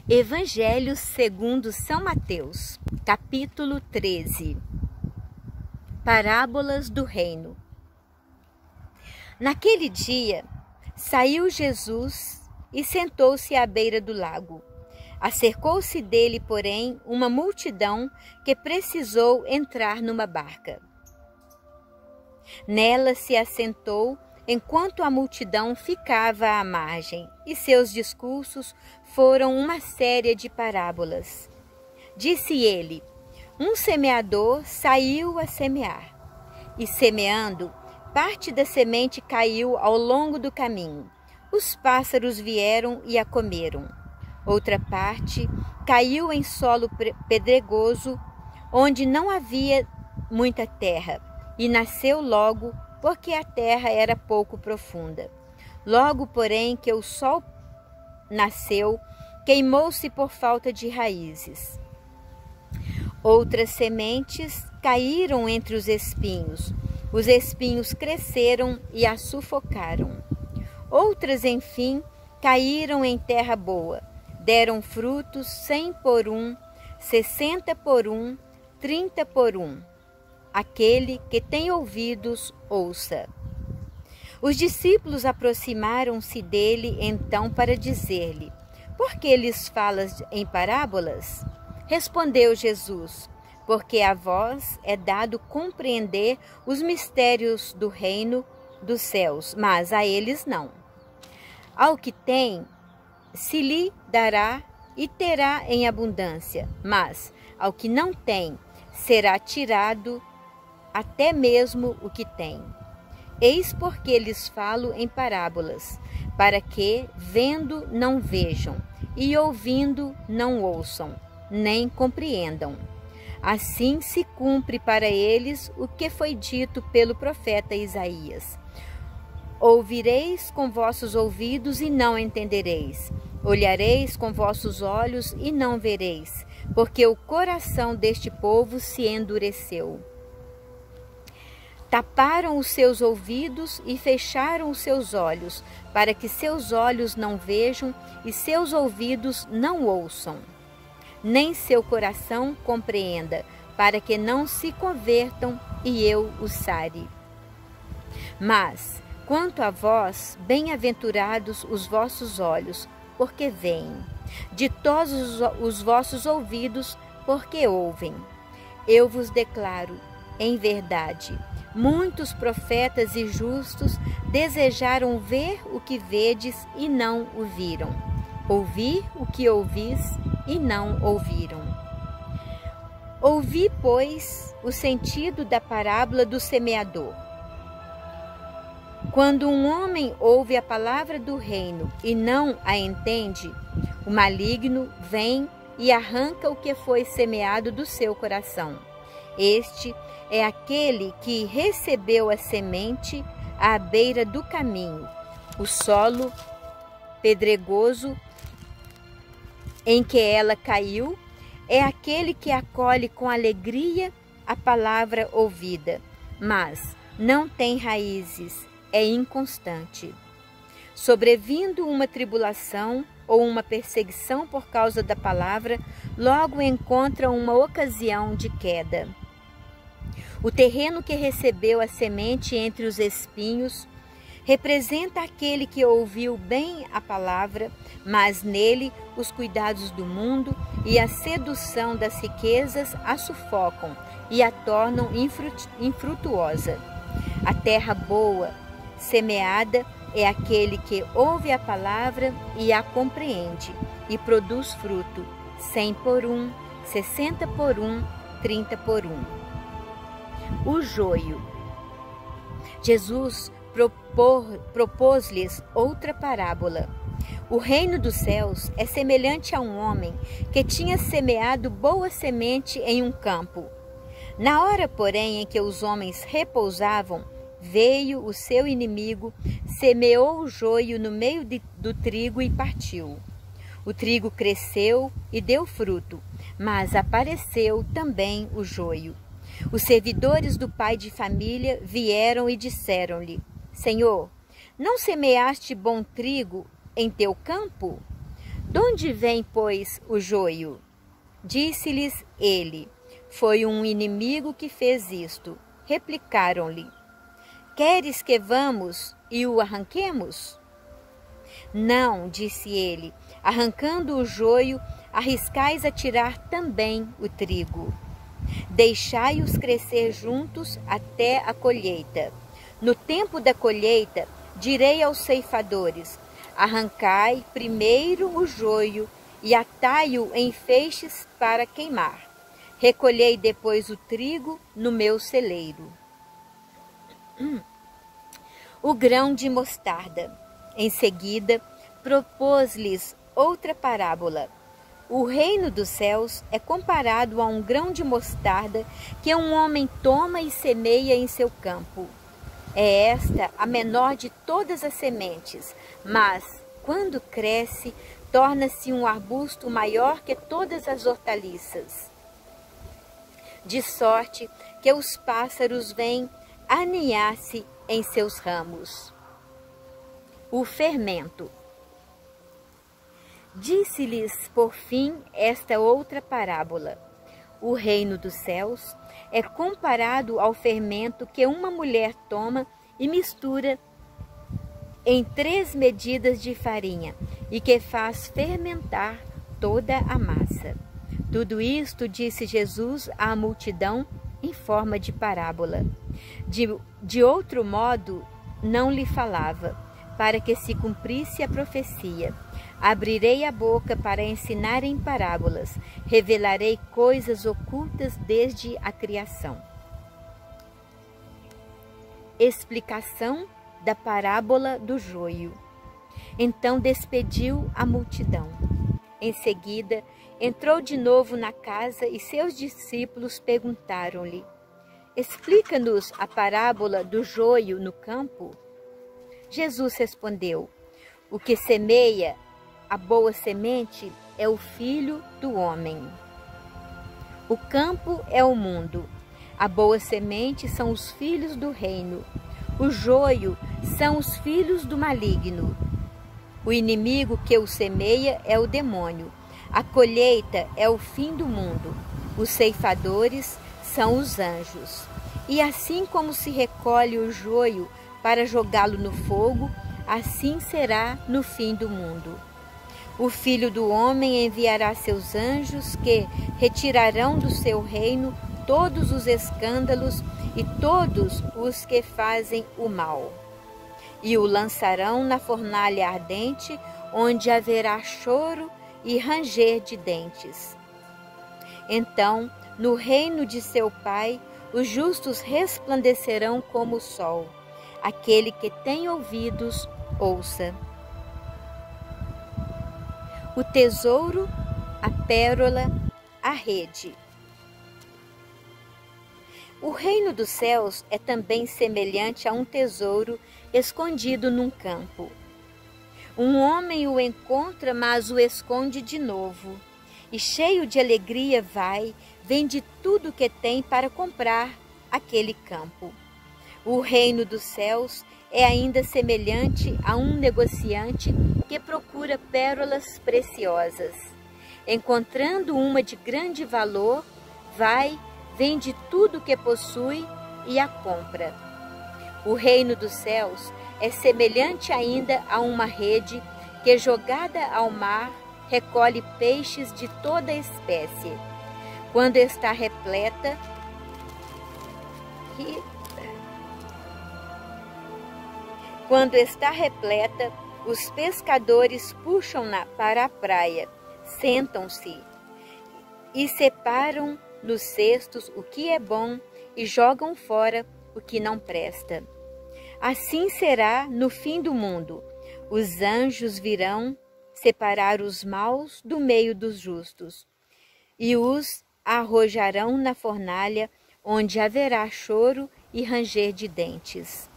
Evangelho segundo São Mateus, capítulo 13. Parábolas do Reino. Naquele dia, saiu Jesus e sentou-se à beira do lago. Acercou-se dele, porém, uma multidão que precisou entrar numa barca. Nela se assentou, enquanto a multidão ficava à margem, e seus discursos foram uma série de parábolas. Disse ele: um semeador saiu a semear, e semeando, parte da semente caiu ao longo do caminho. Os pássaros vieram e a comeram. Outra parte caiu em solo pedregoso, onde não havia muita terra, e nasceu logo, porque a terra era pouco profunda. Logo, porém, que o sol nasceu, queimou-se por falta de raízes. Outras sementes caíram entre os espinhos. Os espinhos cresceram e a sufocaram. Outras, enfim, caíram em terra boa. Deram frutos 100 por 1, 60 por 1, 30 por 1. Aquele que tem ouvidos, ouça. Os discípulos aproximaram-se dele então para dizer-lhe: por que lhes falas em parábolas? Respondeu Jesus: porque a vós é dado compreender os mistérios do reino dos céus, mas a eles não. Ao que tem, se lhe dará e terá em abundância, mas ao que não tem, será tirado até mesmo o que tem. Eis porque lhes falo em parábolas, para que, vendo, não vejam, e ouvindo, não ouçam, nem compreendam. Assim se cumpre para eles o que foi dito pelo profeta Isaías: ouvireis com vossos ouvidos e não entendereis, olhareis com vossos olhos e não vereis, porque o coração deste povo se endureceu. Taparam os seus ouvidos e fecharam os seus olhos, para que seus olhos não vejam e seus ouvidos não ouçam, nem seu coração compreenda, para que não se convertam e eu os sare. Mas, quanto a vós, bem-aventurados os vossos olhos, porque veem, ditosos os vossos ouvidos, porque ouvem. Eu vos declaro, em verdade, muitos profetas e justos desejaram ver o que vedes e não o viram, ouvir o que ouvis e não ouviram. Ouvi, pois, o sentido da parábola do semeador. Quando um homem ouve a palavra do reino e não a entende, o maligno vem e arranca o que foi semeado do seu coração. Este é aquele que recebeu a semente à beira do caminho, o solo pedregoso em que ela caiu, é aquele que acolhe com alegria a palavra ouvida, mas não tem raízes, é inconstante. Sobrevindo uma tribulação ou uma perseguição por causa da palavra, logo encontra uma ocasião de queda. O terreno que recebeu a semente entre os espinhos representa aquele que ouviu bem a palavra, mas nele os cuidados do mundo e a sedução das riquezas a sufocam e a tornam infrutuosa. A terra boa, semeada, é aquele que ouve a palavra e a compreende e produz fruto, 100 por 1, 60 por 1, 30 por 1. O joio. Jesus propôs-lhes outra parábola. O reino dos céus é semelhante a um homem que tinha semeado boa semente em um campo. Na hora, porém, em que os homens repousavam, veio o seu inimigo, semeou o joio no meio do trigo e partiu. O trigo cresceu e deu fruto, mas apareceu também o joio. Os servidores do pai de família vieram e disseram-lhe: Senhor, não semeaste bom trigo em teu campo? Donde vem, pois, o joio? Disse-lhes ele: foi um inimigo que fez isto. Replicaram-lhe: queres que vamos e o arranquemos? Não, disse ele, arrancando o joio, arriscais a tirar também o trigo. Deixai-os crescer juntos até a colheita. No tempo da colheita, direi aos ceifadores: arrancai primeiro o joio e atai-o em feixes para queimar. Recolhei depois o trigo no meu celeiro. O grão de mostarda. Em seguida, propôs-lhes outra parábola. O reino dos céus é comparado a um grão de mostarda que um homem toma e semeia em seu campo. É esta a menor de todas as sementes, mas, quando cresce, torna-se um arbusto maior que todas as hortaliças. De sorte que os pássaros vêm aninhar-se em seus ramos. O fermento. Disse-lhes, por fim, esta outra parábola. O reino dos céus é comparado ao fermento que uma mulher toma e mistura em 3 medidas de farinha e que faz fermentar toda a massa. Tudo isto disse Jesus à multidão em forma de parábola. De outro modo não lhe falava, para que se cumprisse a profecia. Abrirei a boca para ensinar em parábolas, revelarei coisas ocultas desde a criação. Explicação da parábola do joio. Então despediu a multidão. Em seguida, entrou de novo na casa e seus discípulos perguntaram-lhe: explica-nos a parábola do joio no campo. Jesus respondeu: o que semeia a boa semente é o Filho do homem. O campo é o mundo. A boa semente são os filhos do reino. O joio são os filhos do maligno. O inimigo que o semeia é o demônio. A colheita é o fim do mundo. Os ceifadores são os anjos. E assim como se recolhe o joio para jogá-lo no fogo, assim será no fim do mundo. O Filho do homem enviará seus anjos que retirarão do seu reino todos os escândalos e todos os que fazem o mal. E o lançarão na fornalha ardente, onde haverá choro e ranger de dentes. Então, no reino de seu Pai, os justos resplandecerão como o sol. Aquele que tem ouvidos, ouça. O tesouro, a pérola, a rede. O reino dos céus é também semelhante a um tesouro escondido num campo. Um homem o encontra, mas o esconde de novo. E cheio de alegria vai, vende tudo o que tem para comprar aquele campo. O reino dos céus é ainda semelhante a um negociante que procura pérolas preciosas. Encontrando uma de grande valor, vai, vende tudo o que possui e a compra. O reino dos céus é semelhante ainda a uma rede que, jogada ao mar, recolhe peixes de toda espécie. Quando está repleta, os pescadores puxam-na para a praia, sentam-se e separam nos cestos o que é bom e jogam fora o que não presta. Assim será no fim do mundo. Os anjos virão separar os maus do meio dos justos e os arrojarão na fornalha, onde haverá choro e ranger de dentes.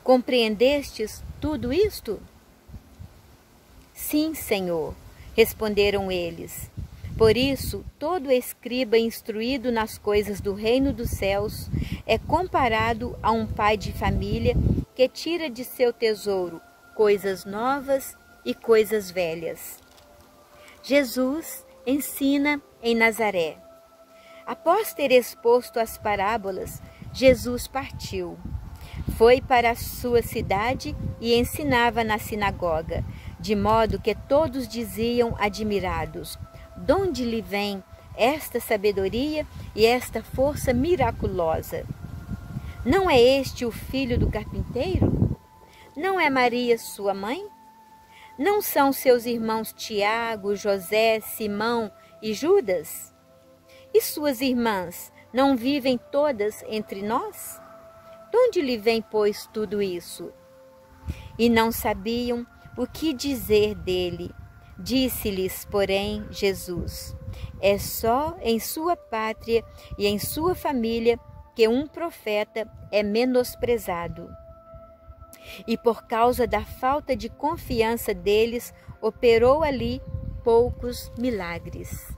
Compreendestes tudo isto? Sim, Senhor, responderam eles. Por isso, todo escriba instruído nas coisas do reino dos céus é comparado a um pai de família que tira de seu tesouro coisas novas e coisas velhas. Jesus ensina em Nazaré. Após ter exposto as parábolas, Jesus partiu. Foi para a sua cidade e ensinava na sinagoga, de modo que todos diziam admirados: de onde lhe vem esta sabedoria e esta força miraculosa? Não é este o filho do carpinteiro? Não é Maria sua mãe? Não são seus irmãos Tiago, José, Simão e Judas? E suas irmãs não vivem todas entre nós? De onde lhe vem, pois, tudo isso? E não sabiam o que dizer dele. Disse-lhes, porém, Jesus: é só em sua pátria e em sua família que um profeta é menosprezado. E por causa da falta de confiança deles, operou ali poucos milagres.